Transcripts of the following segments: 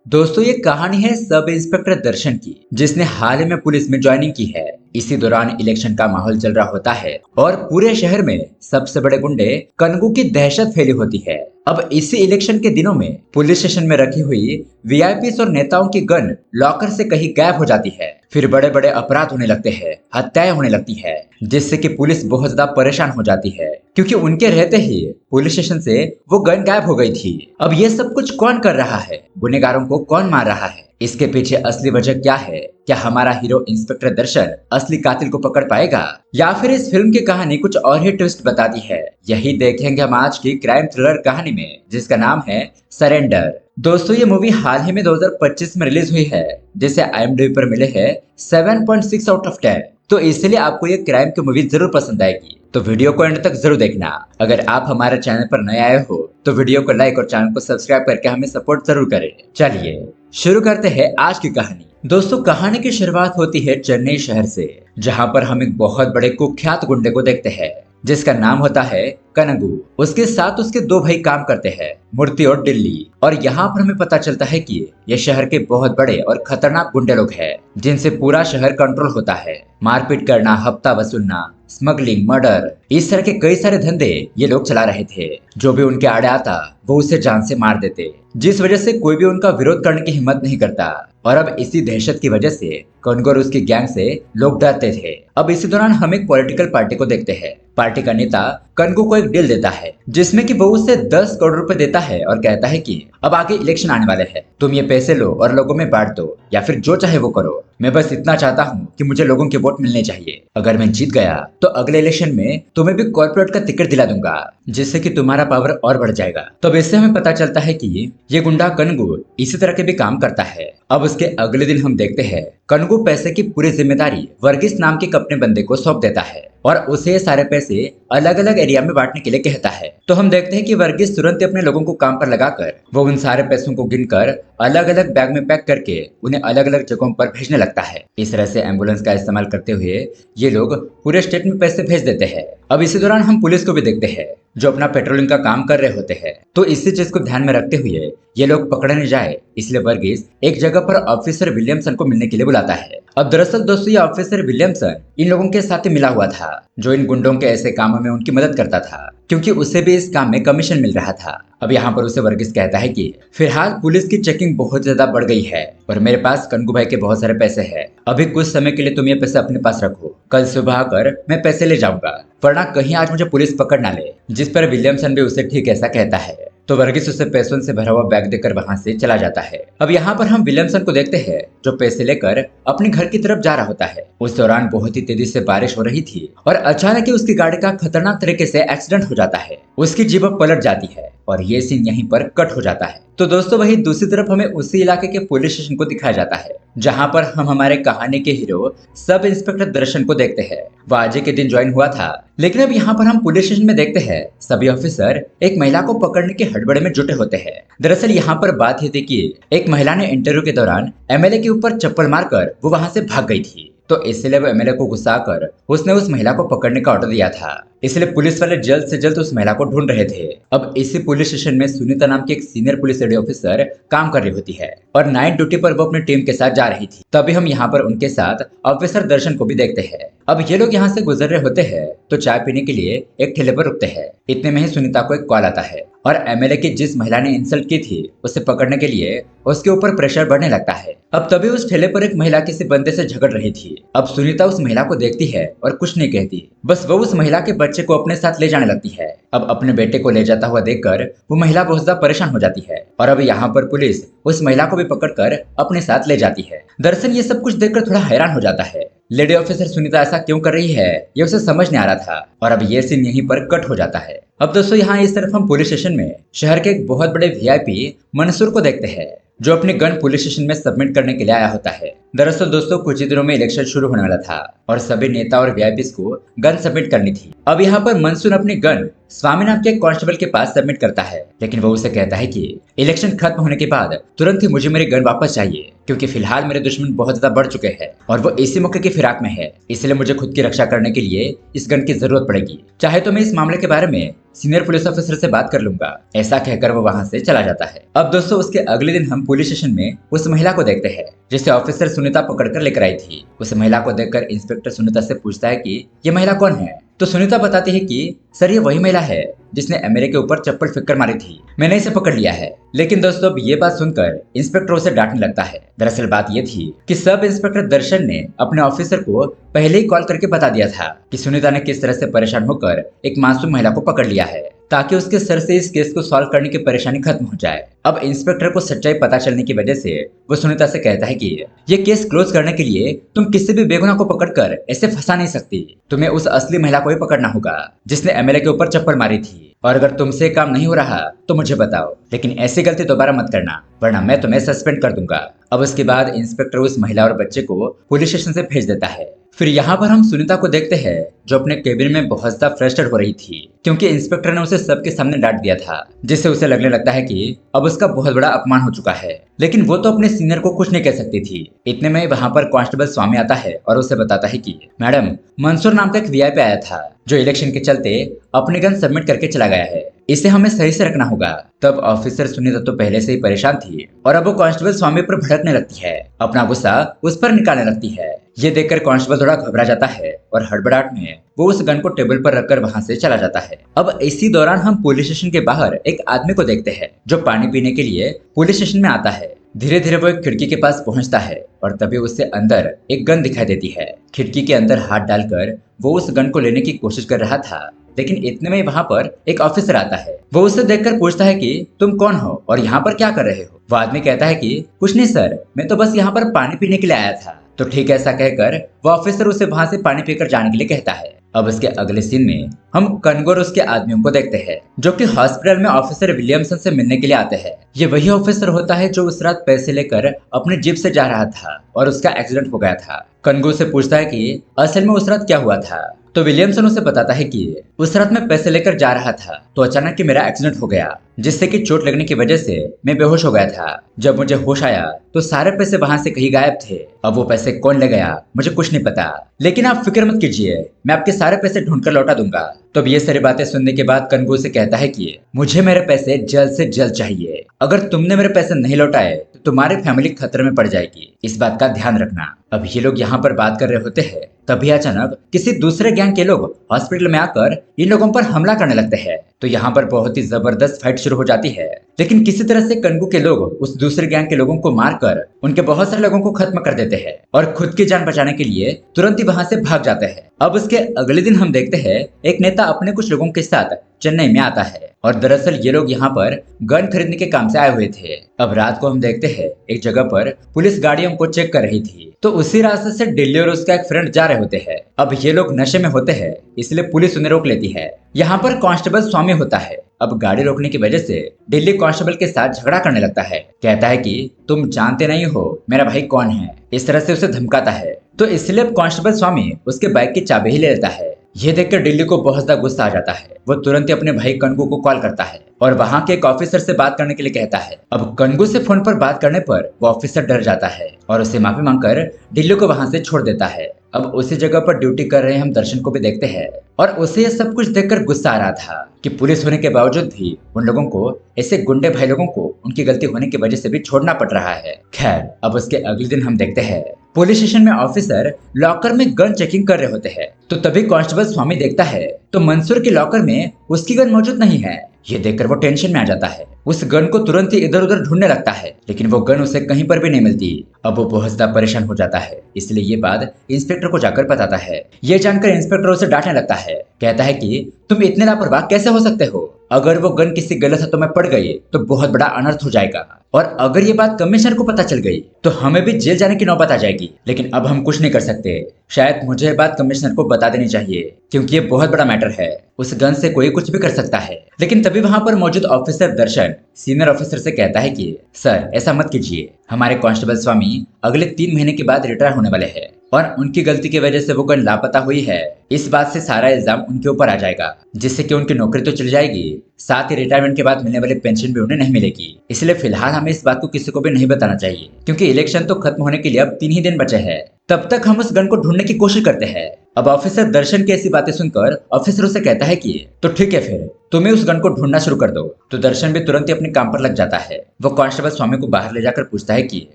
दोस्तों ये कहानी है सब इंस्पेक्टर दर्शन की, जिसने हाल ही में पुलिस में ज्वाइनिंग की है। इसी दौरान इलेक्शन का माहौल चल रहा होता है और पूरे शहर में सबसे बड़े गुंडे कनगू की दहशत फैली होती है। अब इसी इलेक्शन के दिनों में पुलिस स्टेशन में रखी हुई वीआईपी और नेताओं की गन लॉकर से कहीं गायब हो जाती है। फिर बड़े बड़े अपराध होने लगते हैं, हत्याएं होने लगती है, जिससे कि पुलिस बहुत ज्यादा परेशान हो जाती है, क्योंकि उनके रहते ही पुलिस स्टेशन से वो गन गायब हो गई थी। अब ये सब कुछ कौन कर रहा है, गुनहगारों को कौन मार रहा है, इसके पीछे असली वजह क्या है? क्या हमारा हीरो इंस्पेक्टर दर्शन असली कातिल को पकड़ पाएगा, या फिर इस फिल्म की कहानी कुछ और ही ट्विस्ट बताती है? यही देखेंगे हम आज की क्राइम थ्रिलर कहानी में, जिसका नाम है सरेंडर। दोस्तों ये मूवी हाल ही में 2025 में रिलीज हुई है, जिसे IMDb पर मिले हैं 7.6 आउट ऑफ 10। तो इसलिए आपको ये क्राइम की मूवी जरूर पसंद आएगी, तो वीडियो को एंड तक जरूर देखना। अगर आप हमारे चैनल पर नए आए हो तो वीडियो को लाइक और चैनल को सब्सक्राइब करके हमें सपोर्ट जरूर करें। चलिए शुरू करते हैं आज की कहानी। दोस्तों कहानी की शुरुआत होती है चेन्नई शहर से, जहां पर हम एक बहुत बड़े कुख्यात गुंडे को देखते हैं, जिसका नाम होता है कनगू। उसके साथ उसके दो भाई काम करते हैं, मूर्ति और दिल्ली। और यहाँ पर हमें पता चलता है कि ये शहर के बहुत बड़े और खतरनाक गुंडे लोग हैं, जिनसे पूरा शहर कंट्रोल होता है। मारपीट करना, हफ्ता वसूलना, स्मगलिंग, मर्डर, इस तरह के कई सारे धंधे ये लोग चला रहे थे। जो भी उनके आड़े आता वो उसे जान से मार देते, जिस वजह से कोई भी उनका विरोध करने की हिम्मत नहीं करता। और अब इसी दहशत की वजह से कनगू और उसकी गैंग से लोग डरते थे। अब इसी दौरान हम एक पॉलिटिकल पार्टी को देखते हैं। पार्टी का नेता कनगू को एक डील देता है, जिसमें कि वो उसे 10 करोड़ रुपए देता है और कहता है कि अब आगे इलेक्शन आने वाले हैं, तुम ये पैसे लो और लोगों में बांट दो, या फिर जो चाहे वो करो। मैं बस इतना चाहता हूँ कि मुझे लोगों के वोट मिलने चाहिए। अगर मैं जीत गया तो अगले इलेक्शन में तुम्हें भी कॉर्पोरेट का टिकट दिला दूंगा, जिससे कि तुम्हारा पावर और बढ़ जाएगा। तो अब इससे हमें पता चलता है कि ये गुंडा कनगू इसी तरह के भी काम करता है। अब उसके अगले दिन हम देखते हैं कनगू पैसे की पूरी जिम्मेदारी वर्गीस नाम के अपने बंदे को सौंप देता है और उसे ये सारे पैसे अलग अलग एरिया में बांटने के लिए कहता है। तो हम देखते हैं कि वर्गीस तुरंत अपने लोगों को काम पर लगाकर वो उन सारे पैसों को गिनकर अलग अलग बैग में पैक करके उन्हें अलग अलग जगहों पर भेजने लगता है। इस तरह से एम्बुलेंस का इस्तेमाल करते हुए ये लोग पूरे स्टेट में पैसे भेज देते हैं। अब इसी दौरान हम पुलिस को भी देखते हैं, जो अपना पेट्रोलिंग का काम कर रहे होते हैं। तो इसी चीज को ध्यान में रखते हुए ये लोग पकड़े नहीं जाए, इसलिए वर्गीस एक जगह पर ऑफिसर विलियमसन को मिलने के लिए बुलाता है। अब दरअसल दोस्तों ये ऑफिसर विलियमसन इन लोगों के साथ ही मिला हुआ था, जो इन गुंडों के ऐसे कामों में उनकी मदद करता था, क्योंकि उसे भी इस काम में कमीशन मिल रहा था। अब यहाँ पर उसे वर्गीस कहता है कि फिलहाल पुलिस की चेकिंग बहुत ज्यादा बढ़ गई है और मेरे पास कनगू भाई के बहुत सारे पैसे हैं। अभी कुछ समय के लिए तुम ये पैसे अपने पास रखो, कल सुबह आकर मैं पैसे ले जाऊंगा, वरना कहीं आज मुझे पुलिस पकड़ ना ले। जिस पर विलियमसन भी उसे ठीक ऐसा कहता है। तो वर्गीस उसे पैसों से भरा हुआ बैग देकर वहां से चला जाता है। अब यहाँ पर हम विलियमसन को देखते हैं, जो पैसे लेकर अपने घर की तरफ जा रहा होता है। उस दौरान बहुत ही तेजी से बारिश हो रही थी और अचानक ही उसकी गाड़ी का खतरनाक तरीके से एक्सीडेंट हो जाता है। उसकी जीप पलट जाती है और ये सीन यहीं पर कट हो जाता है। तो दोस्तों वही दूसरी तरफ हमें उसी इलाके के पुलिस स्टेशन को दिखाया जाता है, जहां पर हम हमारे कहानी के हीरो सब इंस्पेक्टर दर्शन को देखते हैं। वह आज के दिन ज्वाइन हुआ था, लेकिन अब यहाँ पर हम पुलिस स्टेशन में देखते हैं सभी ऑफिसर एक महिला को पकड़ने के हड़बड़ी में जुटे होते हैं। दरअसल यहाँ पर बात ये थी कि एक महिला ने इंटरव्यू के दौरान MLA के ऊपर चप्पल मारकर वो वहां से भाग गई थी। तो इसलिए वो MLA को गुस्सा कर उसने उस महिला को पकड़ने का ऑर्डर दिया था। इसलिए पुलिस वाले जल्द से जल्द उस महिला को ढूंढ रहे थे। अब इसी पुलिस स्टेशन में सुनीता नाम की एक सीनियर पुलिस लेडी ऑफिसर काम कर रही होती है और नाइट ड्यूटी पर वो अपनी टीम के साथ जा रही थी। तभी हम यहाँ पर उनके साथ ऑफिसर दर्शन को भी देखते हैं। अब ये लोग यहाँ से गुजर रहे होते हैं तो चाय पीने के लिए एक ठेले पर रुकते हैं। इतने में ही सुनीता को एक कॉल आता है और MLA की जिस महिला ने इंसल्ट की थी उसे पकड़ने के लिए उसके ऊपर प्रेशर बढ़ने लगता है। अब तभी उस ठेले पर एक महिला किसी बंदे से झगड़ रही थी। अब सुनीता उस महिला को देखती है और कुछ नहीं कहती, बस वो उस महिला के बच्चे को अपने साथ ले जाने लगती है। अब अपने बेटे को ले जाता हुआ देखकर वो महिला बहुत ज्यादा परेशान हो जाती है और अब यहाँ पर पुलिस उस महिला को भी पकड़कर अपने साथ ले जाती है। दरअसल ये सब कुछ देखकर थोड़ा हैरान हो जाता है। लेडी ऑफिसर सुनीता ऐसा क्यों कर रही है ये उसे समझ नहीं आ रहा था और अब ये सीन यहीं पर कट हो जाता है। अब दोस्तों यहाँ इस तरफ हम पुलिस स्टेशन में शहर के एक बहुत बड़े VIP मंसूर को देखते हैं, जो अपनी गन पुलिस स्टेशन में सबमिट करने के लिए आया होता है। दरअसल दोस्तों कुछ ही दिनों में इलेक्शन शुरू होने वाला था और सभी नेता और VIPs को गन सबमिट करनी थी। अब यहाँ पर मंसूर अपनी गन स्वामी नाम के कांस्टेबल के पास सबमिट करता है, लेकिन वो उसे कहता है कि इलेक्शन खत्म होने के बाद तुरंत ही मुझे मेरी गन वापस चाहिए, क्योंकि फिलहाल मेरे दुश्मन बहुत ज्यादा बढ़ चुके हैं और वो इसी मौके की फिराक में है। इसलिए मुझे खुद की रक्षा करने के लिए इस गन की जरूरत पड़ेगी। चाहे तो मैं इस मामले के बारे में सीनियर पुलिस ऑफिसर से बात कर लूंगा। ऐसा कहकर वो वहां से चला जाता है। अब दोस्तों, उसके अगले दिन हम पुलिस स्टेशन में उस महिला को देखते हैं जिसे ऑफिसर सुनीता पकड़कर लेकर आई थी। उस महिला को देखकर इंस्पेक्टर सुनीता से पूछता है कि ये महिला कौन है। तो सुनीता बताती है कि सर, ये वही महिला है जिसने एमएलए के ऊपर चप्पल फेंक कर मारी थी। मैंने इसे पकड़ लिया है। लेकिन दोस्तों, अब ये बात सुनकर इंस्पेक्टर उसे डांटने लगता है। दरअसल बात ये थी कि सब इंस्पेक्टर दर्शन ने अपने ऑफिसर को पहले ही कॉल करके बता दिया था कि सुनीता ने किस तरह से परेशान होकर एक मासूम महिला को पकड़ लिया है, ताकि उसके सर से इस केस को सॉल्व करने की परेशानी खत्म हो जाए। अब इंस्पेक्टर को सच्चाई पता चलने की वजह से वो सुनीता से कहता है कि ये केस क्लोज करने के लिए तुम किसी भी बेगुनाह को पकड़कर ऐसे फंसा नहीं सकती। तुम्हें उस असली महिला को ही पकड़ना होगा जिसने एमएलए के ऊपर चप्पल मारी थी। और अगर तुमसे काम नहीं हो रहा तो मुझे बताओ, लेकिन ऐसी गलती दोबारा मत करना, वरना मैं तुम्हें सस्पेंड कर दूंगा। अब उसके बाद इंस्पेक्टर उस महिला और बच्चे को पुलिस स्टेशन से भेज देता है। फिर यहाँ पर हम सुनीता को देखते हैं जो अपने केबिन में बहुत ज्यादा फ्रस्ट्रेट हो रही थी, क्योंकि इंस्पेक्टर ने उसे सबके सामने डांट दिया था, जिससे उसे लगने लगता है कि अब उसका बहुत बड़ा अपमान हो चुका है। लेकिन वो तो अपने सीनियर को कुछ नहीं कह सकती थी। इतने में वहाँ पर कांस्टेबल स्वामी आता है और उसे बताता है कि मैडम, मंसूर नाम का एक वीआईपी आया था जो इलेक्शन के चलते अपनी गन सबमिट करके चला गया है। इसे हमें सही से रखना होगा। तब ऑफिसर सुनीता तो पहले से ही परेशान थी और अब वो कांस्टेबल स्वामी पर भड़कने लगती है, अपना गुस्सा उस पर निकालने लगती है। ये देखकर कांस्टेबल थोड़ा घबरा जाता है और हड़बड़ाहट में वो उस गन को टेबल पर रखकर वहां से चला जाता है। अब इसी दौरान हम पुलिस स्टेशन के बाहर एक आदमी को देखते हैं जो पानी पीने के लिए पुलिस स्टेशन में आता है। धीरे धीरे वो एक खिड़की के पास पहुंचता है और तभी उससे अंदर एक गन दिखाई देती है। खिड़की के अंदर हाथ डालकर वो उस गन को लेने की कोशिश कर रहा था, लेकिन इतने में वहां पर एक ऑफिसर आता है। वो उसे देखकर पूछता है कि तुम कौन हो और यहाँ पर क्या कर रहे हो। वो आदमी कहता है कि कुछ नहीं सर, मैं तो बस यहाँ पर पानी पीने के लिए आया था। तो ठीक ऐसा कहकर वो ऑफिसर उसे वहां से पानी पीकर जाने के लिए कहता है। अब उसके अगले सीन में हम कनगो और उसके आदमियों को देखते हैं जो कि हॉस्पिटल में ऑफिसर विलियमसन से मिलने के लिए आते हैं। ये वही ऑफिसर होता है जो उस रात पैसे लेकर अपने जीप से जा रहा था और उसका एक्सीडेंट हो गया था। कनगो से पूछता है कि असल में उस रात क्या हुआ था। तो विलियमसन उसे बताता है कि उस रात मैं पैसे लेकर जा रहा था तो अचानक कि मेरा एक्सीडेंट हो गया, जिससे कि चोट लगने की वजह से मैं बेहोश हो गया था। जब मुझे होश आया तो सारे पैसे वहां से कहीं गायब थे। अब वो पैसे कौन ले गया मुझे कुछ नहीं पता, लेकिन आप फिक्र मत कीजिए, मैं आपके सारे पैसे ढूंढकर लौटा दूंगा। तो अब ये सारी बातें सुनने के बाद कनगो से कहता है कि मुझे मेरे पैसे जल्द से जल्द चाहिए। अगर तुमने मेरे पैसे नहीं लौटाए तो तुम्हारी फैमिली खतरे में पड़ जाएगी, इस बात का ध्यान रखना। अब ये लोग यहाँ पर बात कर रहे होते हैं, तभी अचानक किसी दूसरे गैंग के लोग हॉस्पिटल में आकर इन लोगों पर हमला करने लगते हैं। तो यहाँ पर बहुत ही जबरदस्त फाइट शुरू हो जाती है, लेकिन किसी तरह से कनगू के लोग उस दूसरे गैंग के लोगों को मारकर उनके बहुत सारे लोगों को खत्म कर देते हैं और खुद की जान बचाने के लिए तुरंत ही वहां से भाग जाते हैं। अब उसके अगले दिन हम देखते हैं एक नेता अपने कुछ लोगों के साथ चेन्नई में आता है और दरअसल ये लोग यहाँ पर गन खरीदने के काम से आए हुए थे। अब रात को हम देखते हैं एक जगह पर पुलिस गाड़ियों को चेक कर रही थी, तो उसी रास्ते से दिल्ली और उसका एक फ्रेंड जा रहे होते हैं। अब ये लोग नशे में होते हैं, इसलिए पुलिस उन्हें रोक लेती है। यहाँ पर कांस्टेबल स्वामी होता है। अब गाड़ी रोकने की वजह से दिल्ली कांस्टेबल के साथ झगड़ा करने लगता है। कहता है कि तुम जानते नहीं हो मेरा भाई कौन है, इस तरह से उसे धमकाता है। तो इसलिए अब कांस्टेबल स्वामी उसके बाइक की चाबी ही ले लेता है। ये देखकर दिल्ली को बहुत ज्यादा गुस्सा आ जाता है। वो तुरंत ही अपने भाई कनगू को कॉल करता है और वहां के एक ऑफिसर से बात करने के लिए कहता है। अब कनगू से फोन पर बात करने पर वो ऑफिसर डर जाता है और उसे माफी मांगकर दिल्ली को वहां से छोड़ देता है। अब उसी जगह पर ड्यूटी कर रहे हम दर्शन को भी देखते हैं और उसे ये सब कुछ देखकर गुस्सा आ रहा था कि पुलिस होने के बावजूद भी उन लोगों को, ऐसे गुंडे भाई लोगों को उनकी गलती होने की वजह से भी छोड़ना पड़ रहा है। खैर, अब उसके अगले दिन हम देखते हैं पुलिस स्टेशन में ऑफिसर लॉकर में गन चेकिंग कर रहे होते हैं। तो तभी कांस्टेबल स्वामी देखता है तो मंसूर के लॉकर में उसकी गन मौजूद नहीं है। ये देखकर वो टेंशन में आ जाता है। उस गन को तुरंत ही इधर उधर ढूंढने लगता है, लेकिन वो गन उसे कहीं पर भी नहीं मिलती। अब वो बहुत ज्यादा परेशान हो जाता है, इसलिए ये बात इंस्पेक्टर को जाकर बताता है। ये जानकर इंस्पेक्टर उसे डांटने लगता है। कहता है कि तुम इतने लापरवाह कैसे हो सकते हो? अगर वो गन किसी गलत हाथों में पड़ गई तो बहुत बड़ा अनर्थ हो जाएगा, और अगर ये बात कमिश्नर को पता चल गई तो हमें भी जेल जाने की नौबत आ जाएगी। लेकिन अब हम कुछ नहीं कर सकते। शायद मुझे ये बात कमिश्नर को बता देनी चाहिए, क्योंकि ये बहुत बड़ा मैटर है। उस गन से कोई कुछ भी कर सकता है। लेकिन तभी वहां पर मौजूद ऑफिसर दर्शन सीनियर ऑफिसर से कहता है कि सर, ऐसा मत कीजिए, हमारे कांस्टेबल स्वामी अगले 3 महीने के बाद रिटायर होने वाले हैं। और उनकी गलती की वजह से वो गन लापता हुई है, इस बात से सारा इल्जाम उनके ऊपर आ जाएगा, जिससे कि उनकी नौकरी तो चली जाएगी, साथ ही रिटायरमेंट के बाद मिलने वाली पेंशन भी उन्हें नहीं मिलेगी। इसलिए फिलहाल हमें इस बात को किसी को भी नहीं बताना चाहिए, क्योंकि इलेक्शन तो खत्म होने के लिए अब 3 ही दिन बचे हैं। तब तक हम उस गन को ढूंढने की कोशिश करते हैं। अब ऑफिसर दर्शन की ऐसी बातें सुनकर ऑफिसर उसे कहता है कि तो ठीक है, फिर तुम्हें उस गन को ढूंढना शुरू कर दो। तो दर्शन भी तुरंत ही अपने काम पर लग जाता है। वो कांस्टेबल स्वामी को बाहर ले जाकर पूछता है कि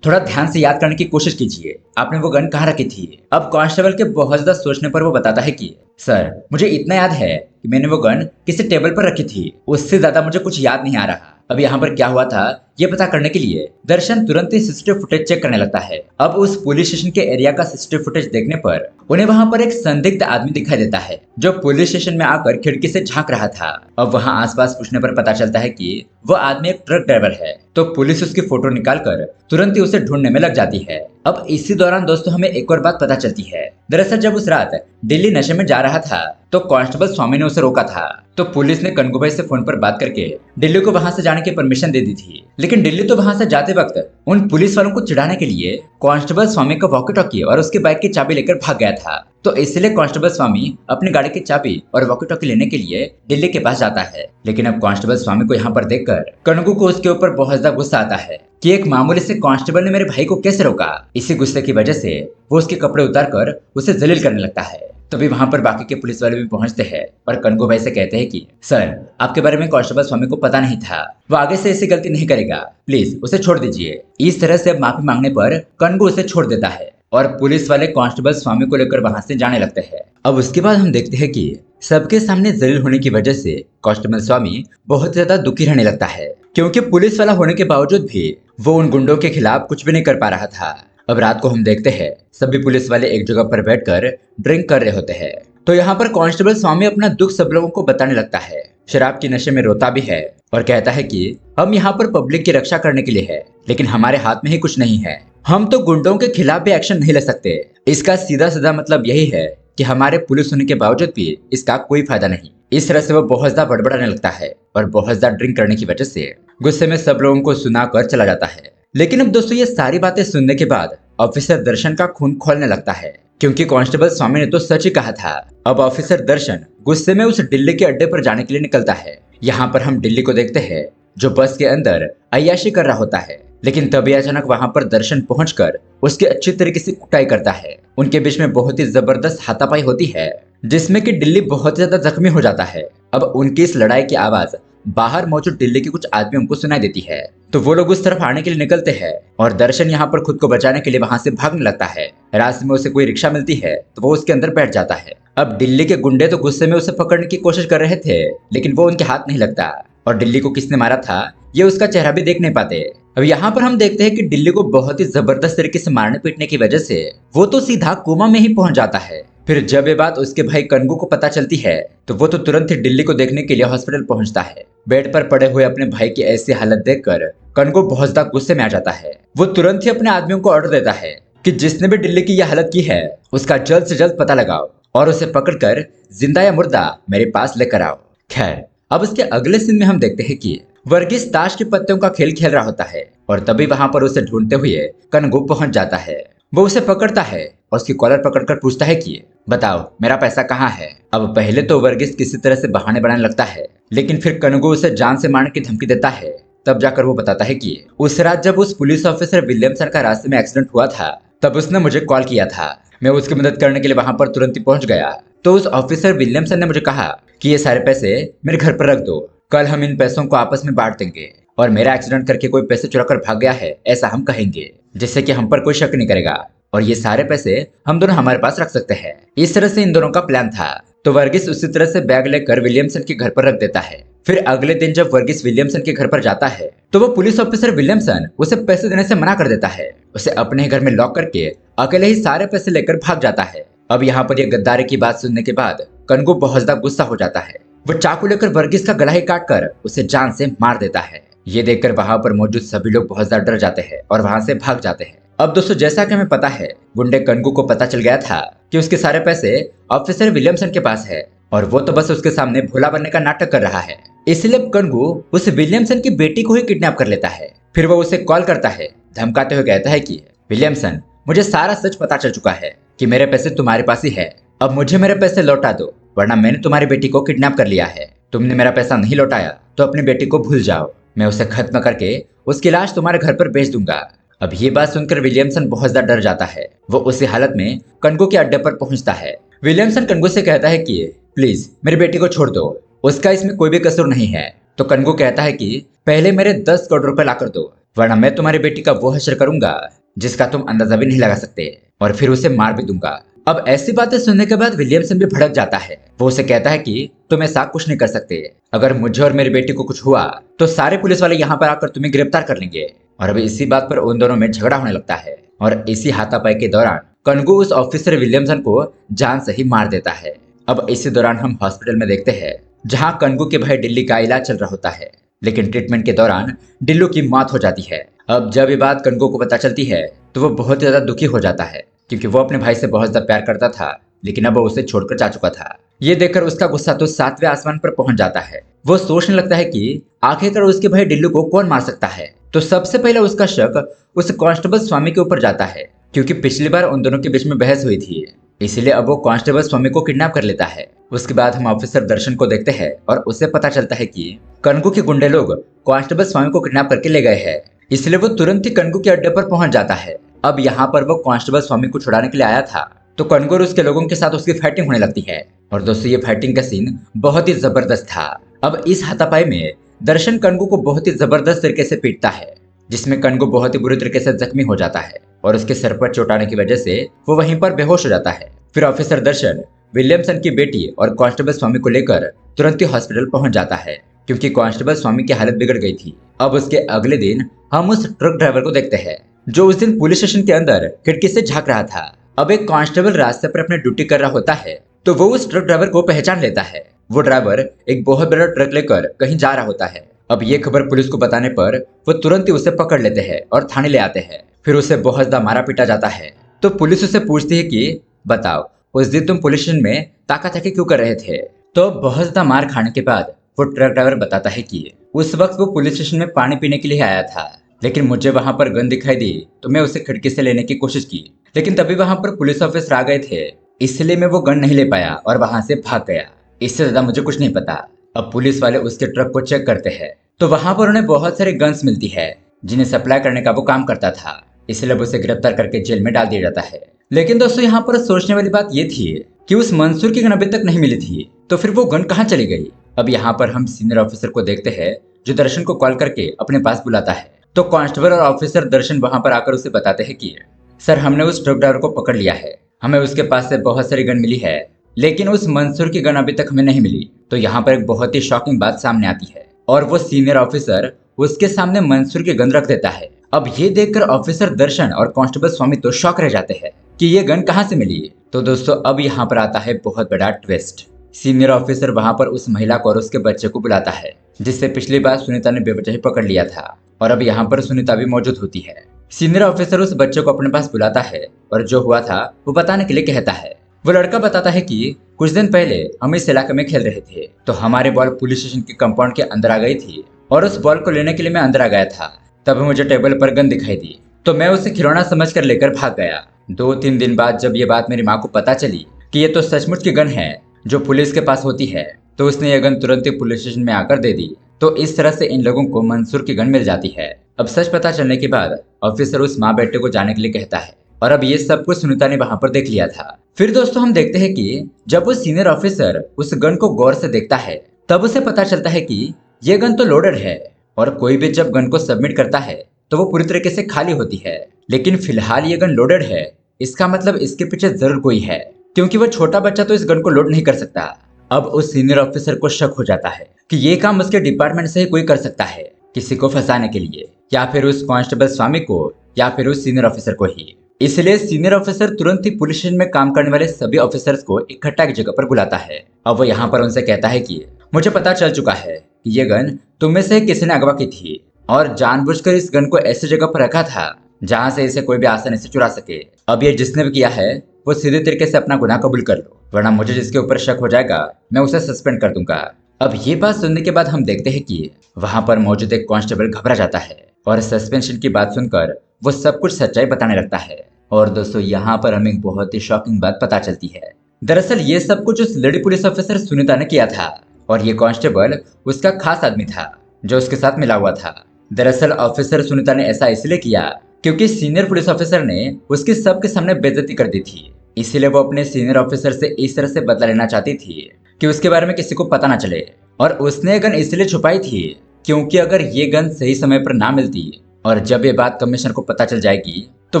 थोड़ा ध्यान से याद करने की कोशिश कीजिए, आपने वो गन कहाँ रखी थी। अब कांस्टेबल के बहुत ज्यादा सोचने पर वो बताता है कि सर, मुझे इतना याद है कि मैंने वो गन किसी टेबल पर रखी थी, उससे ज्यादा मुझे कुछ याद नहीं आ रहा। अब यहाँ पर क्या हुआ था ये पता करने के लिए दर्शन तुरंत ही सीसीटीवी फुटेज चेक करने लगता है। अब उस पुलिस स्टेशन के एरिया का सीसीटीवी फुटेज देखने पर उन्हें वहाँ पर एक संदिग्ध आदमी दिखाई देता है, जो पुलिस स्टेशन में आकर खिड़की से झांक रहा था। अब वहाँ आसपास पूछने पर पता चलता है कि वो आदमी एक ट्रक ड्राइवर है। तो पुलिस उसकी फोटो निकालकर तुरंत ही उसे ढूंढने में लग जाती है। अब इसी दौरान दोस्तों हमें एक और बात पता चलती है। दरअसल जब उस रात दिल्ली नशे में जा रहा था तो कांस्टेबल स्वामी ने उसे रोका था। तो पुलिस ने कनगू भाई से फोन पर बात करके दिल्ली को वहां से जाने की परमिशन दे दी थी, लेकिन दिल्ली तो वहां से जाते वक्त उन पुलिस वालों को चिढ़ाने के लिए कांस्टेबल स्वामी का वॉकी टॉकी और उसके बाइक की चाबी लेकर भाग गया था। तो इसलिए कांस्टेबल स्वामी अपनी गाड़ी की चाबी और वॉकी टॉकी लेने के लिए दिल्ली के पास जाता है। लेकिन अब कांस्टेबल स्वामी को यहाँ पर देखकर कनगू को उसके ऊपर बहुत ज्यादा गुस्सा आता है कि एक मामूली से कांस्टेबल ने मेरे भाई को कैसे रोका। इसी गुस्से की वजह से वो उसके कपड़े उतार कर उसे जलील करने लगता है। तभी वहां पर बाकी के पुलिस वाले भी पहुंचते हैं और कनगू भाई से कहते हैं कि सर, आपके बारे में कांस्टेबल स्वामी को पता नहीं था, वो आगे से ऐसी गलती नहीं करेगा, प्लीज उसे छोड़ दीजिए। इस तरह से अब माफी मांगने पर कनगू उसे छोड़ देता है और पुलिस वाले कांस्टेबल स्वामी को लेकर वहां से जाने लगते हैं। अब उसके बाद हम देखते हैं कि सबके सामने जलील होने की वजह से कांस्टेबल स्वामी बहुत ज्यादा दुखी रहने लगता है, क्योंकि पुलिस वाला होने के बावजूद भी वो उन गुंडों के खिलाफ कुछ भी नहीं कर पा रहा था। अब रात को हम देखते हैं सभी पुलिस वाले एक जगह पर बैठकर ड्रिंक कर रहे होते हैं। तो यहाँ पर कांस्टेबल स्वामी अपना दुख सब लोगों को बताने लगता है। शराब की नशे में रोता भी है और कहता है कि हम यहाँ पर पब्लिक की रक्षा करने के लिए है, लेकिन हमारे हाथ में ही कुछ नहीं है, हम तो गुंडों के खिलाफ भी एक्शन नहीं ले सकते। इसका सीधा सीधा मतलब यही है कि हमारे पुलिस होने के बावजूद भी इसका कोई फायदा नहीं। इस तरह से वो बहुत ज्यादा बड़बड़ाने लगता है और बहुत ज्यादा ड्रिंक करने की वजह से गुस्से में सब लोगों को सुनाकर चला जाता है। लेकिन अब दोस्तों ये सारी बातें सुनने के बाद ऑफिसर दर्शन का खून खोलने लगता है, क्योंकि कांस्टेबल स्वामी ने तो सच ही कहा था। अब ऑफिसर दर्शन गुस्से में उस दिल्ली के अड्डे पर जाने के लिए निकलता है। यहाँ पर हम दिल्ली को देखते हैं जो बस के अंदर अय्याशी कर रहा होता है, लेकिन तभी अचानक वहां पर दर्शन पहुंचकर उसकी अच्छी तरीके से कुटाई करता है। उनके बीच में बहुत ही जबरदस्त हाथापाई होती है, जिसमें कि दिल्ली बहुत ज्यादा जख्मी हो जाता है। अब उनकी इस लड़ाई की आवाज बाहर मौजूद दिल्ली के कुछ आदमियों को सुनाई देती है, तो वो लोग उस तरफ आने के लिए निकलते हैं और दर्शन यहाँ पर खुद को बचाने के लिए वहां से भागने लगता है। रास्ते में उसे कोई रिक्शा मिलती है तो वो उसके अंदर बैठ जाता है। अब दिल्ली के गुंडे तो गुस्से में उसे पकड़ने की कोशिश कर रहे थे, लेकिन वो उनके हाथ नहीं लगता और दिल्ली को किसने मारा था ये उसका चेहरा भी देख नहीं पाते। अब यहाँ पर हम देखते हैं कि दिल्ली को बहुत ही जबरदस्त तरीके से मारने पीटने की वजह से वो तो सीधा कोमा में ही पहुंच जाता है। फिर जब ये बात उसके भाई कनगू को पता चलती है तो वो तो तुरंत ही दिल्ली को देखने के लिए हॉस्पिटल पहुंचता है। बेड पर पड़े हुए अपने भाई की ऐसी हालत देखकर कनगू बहुत ज्यादा गुस्से में आ जाता है। वो तुरंत ही अपने आदमियों को ऑर्डर देता है कि जिसने भी दिल्ली की यह हालत की है उसका जल्द से जल्द पता लगाओ और उसे पकड़कर जिंदा या मुर्दा मेरे पास लेकर आओ। खैर, अब इसके अगले सीन में हम देखते हैं कि वर्गीस ताश के पत्तों का खेल खेल रहा होता है और तभी वहां पर उसे ढूंढते हुए कनगू पहुंच जाता है। वो उसे पकड़ता है और उसकी कॉलर पकड़कर पूछता है कि बताओ मेरा पैसा कहाँ है। अब पहले तो वर्गीस किसी तरह से बहाने बनाने लगता है, लेकिन फिर कनगू उसे जान से मारने की धमकी देता है। तब जाकर वो बताता है कि उस रात जब उस पुलिस ऑफिसर विलियमसन का रास्ते में एक्सीडेंट हुआ था तब उसने मुझे कॉल किया था। मैं उसकी मदद करने के लिए वहां पर तुरंत ही पहुंच गया। तो उस ऑफिसर विलियमसन ने मुझे कहा कि ये सारे पैसे मेरे घर पर रख दो, कल हम इन पैसों को आपस में बांट देंगे और मेरा एक्सीडेंट करके कोई पैसे चुरा कर भाग गया है ऐसा हम कहेंगे, जिससे कि हम पर कोई शक नहीं करेगा और ये सारे पैसे हम दोनों हमारे पास रख सकते हैं। इस तरह से इन दोनों का प्लान था। तो वर्गीस उसी तरह से बैग लेकर विलियमसन के घर पर रख देता है। फिर अगले दिन जब वर्गीस विलियमसन के घर पर जाता है तो वो पुलिस ऑफिसर विलियमसन उसे पैसे देने से मना कर देता है। उसे अपने घर में लॉक करके अकेले ही सारे पैसे लेकर भाग जाता है। अब यहाँ पर यह गद्दारी की बात सुनने के बाद कनगू बहुत ज्यादा गुस्सा हो जाता है। वो चाकू लेकर वर्गीस का गला ही काट कर उसे जान से मार देता है। ये देखकर वहां पर मौजूद सभी लोग बहुत ज्यादा डर जाते हैं और वहां से भाग जाते हैं। अब दोस्तों जैसा कि हमें पता है गुंडे कनगू को पता चल गया था कि उसके सारे पैसे ऑफिसर विलियमसन के पास है और वो तो बस उसके सामने भोला बनने का नाटक कर रहा है। इसलिए कनगू उस विलियमसन की बेटी को ही किडनैप कर लेता है। फिर वो उसे कॉल करता है, धमकाते हुए कहता है कि विलियमसन मुझे सारा सच पता चल चुका है, कि मेरे पैसे तुम्हारे पास ही है, अब मुझे मेरे पैसे लौटा दो, वरना मैंने तुम्हारी बेटी को किडनैप कर लिया है। तुमने मेरा पैसा नहीं लौटाया तो अपनी बेटी को भूल जाओ, मैं उसे खत्म करके उसकी लाश तुम्हारे घर पर भेज दूंगा। अब ये बात सुनकर विलियमसन बहुत ज्यादा डर जाता है। वो उसी हालत में कनगू के अड्डे पर पहुंचता है। विलियमसन कनगू से कहता है कि प्लीज मेरी बेटी को छोड़ दो, उसका इसमें कोई भी कसूर नहीं है। तो कनगू कहता है कि पहले मेरे 10 करोड़ रुपए लाकर दो, वरना मैं तुम्हारी बेटी का वो हश्र करूंगा जिसका तुम अंदाजा भी नहीं लगा सकते, और फिर उसे मार भी दूंगा। अब ऐसी बातें सुनने के बाद विलियमसन भी भड़क जाता है। वो उसे कहता है कि तुम ऐसा कुछ नहीं कर सकते, अगर मुझे और मेरी बेटी को कुछ हुआ तो सारे पुलिस वाले यहाँ पर आकर तुम्हें गिरफ्तार कर लेंगे। और अब इसी बात पर उन दोनों में झगड़ा होने लगता है, और इसी हाथापाई के दौरान कनगू उस ऑफिसर विलियमसन को जान से ही मार देता है। अब इसी दौरान हम हॉस्पिटल में देखते हैं, जहाँ कनगू के भाई डिल्ली का इलाज चल रहा होता है, लेकिन ट्रीटमेंट के दौरान डिल्लू की मौत हो जाती है। अब जब ये बात कनगू को पता चलती है तो वो बहुत ही ज्यादा दुखी हो जाता है, क्योंकि वो अपने भाई से बहुत ज्यादा प्यार करता था, लेकिन अब वो उसे छोड़कर जा चुका था। ये देखकर उसका गुस्सा तो 7वें आसमान पर पहुंच जाता है। वो सोचने लगता है कि आखिरकार उसके भाई डिल्लू को कौन मार सकता है। तो सबसे पहले उसका शक उस कांस्टेबल स्वामी के ऊपर जाता है, क्योंकि पिछली बार उन दोनों के बीच में बहस हुई थी, इसलिए अब वो कांस्टेबल स्वामी को किडनैप कर लेता है। उसके बाद हम ऑफिसर दर्शन को देखते हैं और उसे पता चलता है कि कनगू के गुंडे लोग कांस्टेबल स्वामी को किडनैप करके ले गए हैं, इसलिए वो तुरंत ही कनगू के अड्डे पर पहुंच जाता है। अब यहाँ पर वो कांस्टेबल स्वामी को छुड़ाने के लिए आया था, तो कनगू और उसके लोगों के साथ उसकी फाइटिंग होने लगती है। और दोस्तों ये फाइटिंग का सीन बहुत ही जबरदस्त था। अब इस हाथापाई में दर्शन कनगू को बहुत ही जबरदस्त तरीके से पीटता है, जिसमें कनगू बहुत ही बुरी तरीके से जख्मी हो जाता है, और उसके सर पर चोट आने की वजह से वो वहीं पर बेहोश हो जाता है। फिर ऑफिसर दर्शन विलियमसन की बेटी और कांस्टेबल स्वामी को लेकर तुरंत ही हॉस्पिटल पहुंच जाता है, क्योंकि कांस्टेबल स्वामी की हालत बिगड़ गई थी। अब उसके अगले दिन हम उस ट्रक ड्राइवर को देखते हैं, जो उस दिन पुलिस स्टेशन के अंदर खिड़की से झांक रहा था। अब एक कांस्टेबल रास्ते पर अपनी ड्यूटी कर रहा होता है, तो वो उस ट्रक ड्राइवर को पहचान लेता है। वो ड्राइवर एक बहुत बड़ा ट्रक लेकर कहीं जा रहा होता है। अब ये खबर पुलिस को बताने पर वो तुरंत ही उसे पकड़ लेते हैं और थाने ले आते हैं। फिर उसे बहुत ज्यादा मारा पीटा जाता है। तो पुलिस उसे पूछती है कि बताओ, उस दिन तुम पुलिस स्टेशन में ताका-ताकी क्यों कर रहे थे? तो बहुत ज्यादा मार खाने के बाद वो ट्रक ड्राइवर बताता है कि उस वक्त वो पुलिस स्टेशन में पानी पीने के लिए आया था, लेकिन मुझे वहां पर गन दिखाई दी तो मैं उसे खिड़की से लेने की कोशिश की, लेकिन तभी वहां पर पुलिस ऑफिसर आ गए थे, इसलिए मैं वो गन नहीं ले पाया और वहां से भाग गया। इससे ज्यादा मुझे कुछ नहीं पता। अब पुलिस वाले उसके ट्रक को चेक करते हैं, तो वहां पर उन्हें बहुत सारी गन्स मिलती है, जिन्हें सप्लाई करने का वो काम करता था, इसलिए उसे गिरफ्तार करके जेल में डाल दिया जाता है। लेकिन दोस्तों यहाँ पर सोचने वाली बात ये थी कि उस मंसूर की गन अभी तक नहीं मिली थी, तो फिर वो गन कहाँ चली गई? अब यहाँ पर हम सीनियर ऑफिसर को देखते हैं, जो दर्शन को कॉल करके अपने पास बुलाता है। तो कांस्टेबल और ऑफिसर दर्शन वहां पर आकर उसे बताते हैं कि सर, हमने उस ट्रक ड्राइवर को पकड़ लिया है, हमें उसके पास से बहुत सारी गन मिली है, लेकिन उस मंसूर की गन अभी तक हमें नहीं मिली। तो यहाँ पर एक बहुत ही शॉकिंग बात सामने आती है, और वो सीनियर ऑफिसर उसके सामने मंसूर की गन रख देता है। अब ये देखकर ऑफिसर दर्शन और कांस्टेबल स्वामी तो शॉक रह जाते हैं कि ये गन कहाँ से मिली। तो दोस्तों अब यहाँ पर आता है बहुत बड़ा ट्विस्ट। सीनियर ऑफिसर वहां पर उस महिला को और उसके बच्चे को बुलाता है, जिससे पिछली बार सुनीता ने बेवजह ही पकड़ लिया था, और अब यहाँ पर सुनीता भी मौजूद होती है। सीनियर ऑफिसर उस बच्चे को अपने पास बुलाता है और जो हुआ था वो बताने के लिए कहता है। वो लड़का बताता है कि कुछ दिन पहले हम इस इलाके में खेल रहे थे, तो हमारी बॉल पुलिस स्टेशन के कंपाउंड के अंदर आ गई थी, और उस बॉल को लेने के लिए मैं अंदर आ गया था। तब मुझे टेबल पर गन दिखाई दी, तो मैं उसे खिलौना समझकर लेकर भाग गया। 2-3 दिन बाद जब ये बात मेरी माँ को पता चली कि ये तो सचमुच की गन है जो पुलिस के पास होती है, तो उसने ये गन तुरंत ही पुलिस स्टेशन में आकर दे दी। तो इस तरह से इन लोगों को मंसूर की गन मिल जाती है। अब सच पता चलने के बाद ऑफिसर उस माँ बेटे को जाने के लिए कहता है, और अब ये सब कुछ सुनीता ने वहां पर देख लिया था। फिर दोस्तों हम देखते हैं कि जब वो सीनियर ऑफिसर उस गन को गौर से देखता है, तब उसे पता चलता है कि ये गन तो लोडेड है, और कोई भी जब गन को सबमिट करता है तो वो पूरी तरीके से खाली होती है। लेकिन फिलहाल ये गन लोडेड है, इसका मतलब इसके पीछे जरूर कोई है, क्योंकि वो छोटा बच्चा तो इस गन को लोड नहीं कर सकता। अब उस सीनियर ऑफिसर को शक हो जाता है कि ये काम उसके डिपार्टमेंट से ही कोई कर सकता है, किसी को फंसाने के लिए, या फिर उस कांस्टेबल स्वामी को, या फिर उस सीनियर ऑफिसर को ही। इसलिए सीनियर ऑफिसर तुरंत ही पुलिस स्टेशन में काम करने वाले सभी ऑफिसर्स को इकट्ठा एक जगह पर बुलाता है। अब वो यहाँ पर उनसे कहता है कि मुझे पता चल चुका है कि ये गन तुम में से किसी ने अगवा की थी, और जानबूझकर इस गन को ऐसी जगह पर रखा था जहां से इसे कोई भी आसानी से चुरा सके। अब ये जिसने भी किया है वो सीधे तरीके से अपना गुनाह कबूल कर लो, वरना मुझे जिसके ऊपर शक हो जाएगा मैं उसे सस्पेंड कर दूंगा। अब ये बात सुनने के बाद हम देखते हैं कि वहां पर मौजूद एक कांस्टेबल घबरा जाता है और सस्पेंशन की बात सुनकर वो सब कुछ सच्चाई बताने लगता है। और दोस्तों यहाँ पर हमें एक बहुत ही शॉकिंग बात पता चलती है। दरअसल ये सब कुछ उस लेडी पुलिस ऑफिसर सुनीता ने किया था और ये कांस्टेबल उसका खास आदमी था जो उसके साथ मिला हुआ था। दरअसल ऑफिसर सुनीता ने ऐसा इसलिए किया क्योंकि सीनियर पुलिस ऑफिसर ने उसकी सबके सामने बेइज्जती कर दी थी। इसीलिए वो अपने सीनियर ऑफिसर से इस तरह से बदला लेना चाहती थी कि उसके बारे में किसी को पता ना चले। और उसने गन इसलिए छुपाई थी क्योंकि अगर ये गन सही समय पर ना मिलती और जब ये बात कमिश्नर को पता चल जाएगी तो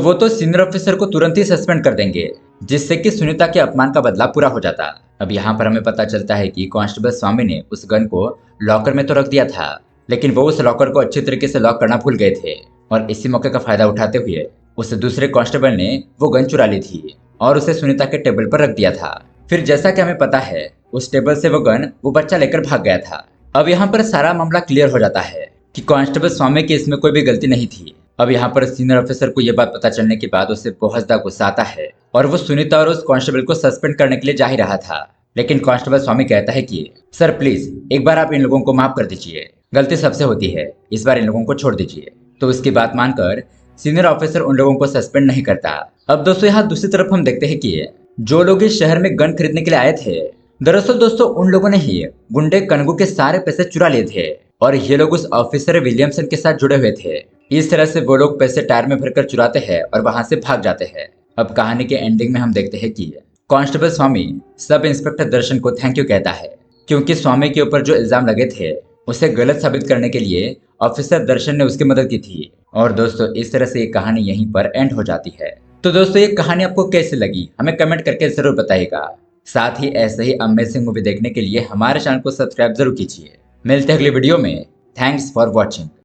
वो तो सीनियर ऑफिसर को तुरंत ही सस्पेंड कर देंगे, जिससे कि सुनीता के अपमान का बदला पूरा हो जाता। अब यहाँ पर हमें पता चलता है कि कांस्टेबल स्वामी ने उस गन को लॉकर में तो रख दिया था, लेकिन वो उस लॉकर को अच्छी तरीके से लॉक करना भूल गए थे और इसी मौके का फायदा उठाते हुए उस दूसरे कांस्टेबल ने वो गन चुरा ली थी और उसे सुनीता के टेबल पर रख दिया था। फिर जैसा कि हमें पता है उस टेबल से वो बच्चा लेकर भाग गया था। अब यहाँ पर सारा मामला क्लियर हो जाता है कि कांस्टेबल स्वामी की इसमें कोई भी गलती नहीं थी। अब यहाँ पर सीनियर ऑफिसर को यह बात पता चलने के बाद उसे बहुत ज्यादा गुस्सा आता है और वो सुनीता और उस कांस्टेबल को सस्पेंड करने के लिए जा ही रहा था। लेकिन कांस्टेबल स्वामी कहता है कि सर प्लीज एक बार आप इन लोगों को माफ कर दीजिए, गलती सबसे होती है, इस बार इन लोगों को छोड़ दीजिए। तो उसकी बात मानकर सीनियर ऑफिसर उन लोगों को सस्पेंड नहीं करता। अब दोस्तों यहाँ दूसरी तरफ हम देखते हैं कि जो लोग इस शहर में गन खरीदने के लिए आए थे, दरअसल दोस्तों उन लोगों ने ही गुंडे कनगू के सारे पैसे चुरा लिए थे और ये लोग उस ऑफिसर विलियमसन के साथ जुड़े हुए थे। इस तरह से वो लोग पैसे टायर में भरकर चुराते हैं और वहां से भाग जाते हैं। अब कहानी के एंडिंग में हम देखते हैं कि कांस्टेबल स्वामी सब इंस्पेक्टर दर्शन को थैंक यू कहता है क्योंकि स्वामी के ऊपर जो इल्जाम लगे थे उसे गलत साबित करने के लिए ऑफिसर दर्शन ने उसकी मदद की थी। और दोस्तों इस तरह से ये कहानी यहीं पर एंड हो जाती है। तो दोस्तों ये कहानी आपको कैसी लगी हमें कमेंट करके जरूर बताइएगा। साथ ही ऐसे ही अमेजिंग मूवी देखने के लिए हमारे चैनल को सब्सक्राइब जरूर कीजिए। मिलते हैं अगली वीडियो में। Thanks for watching.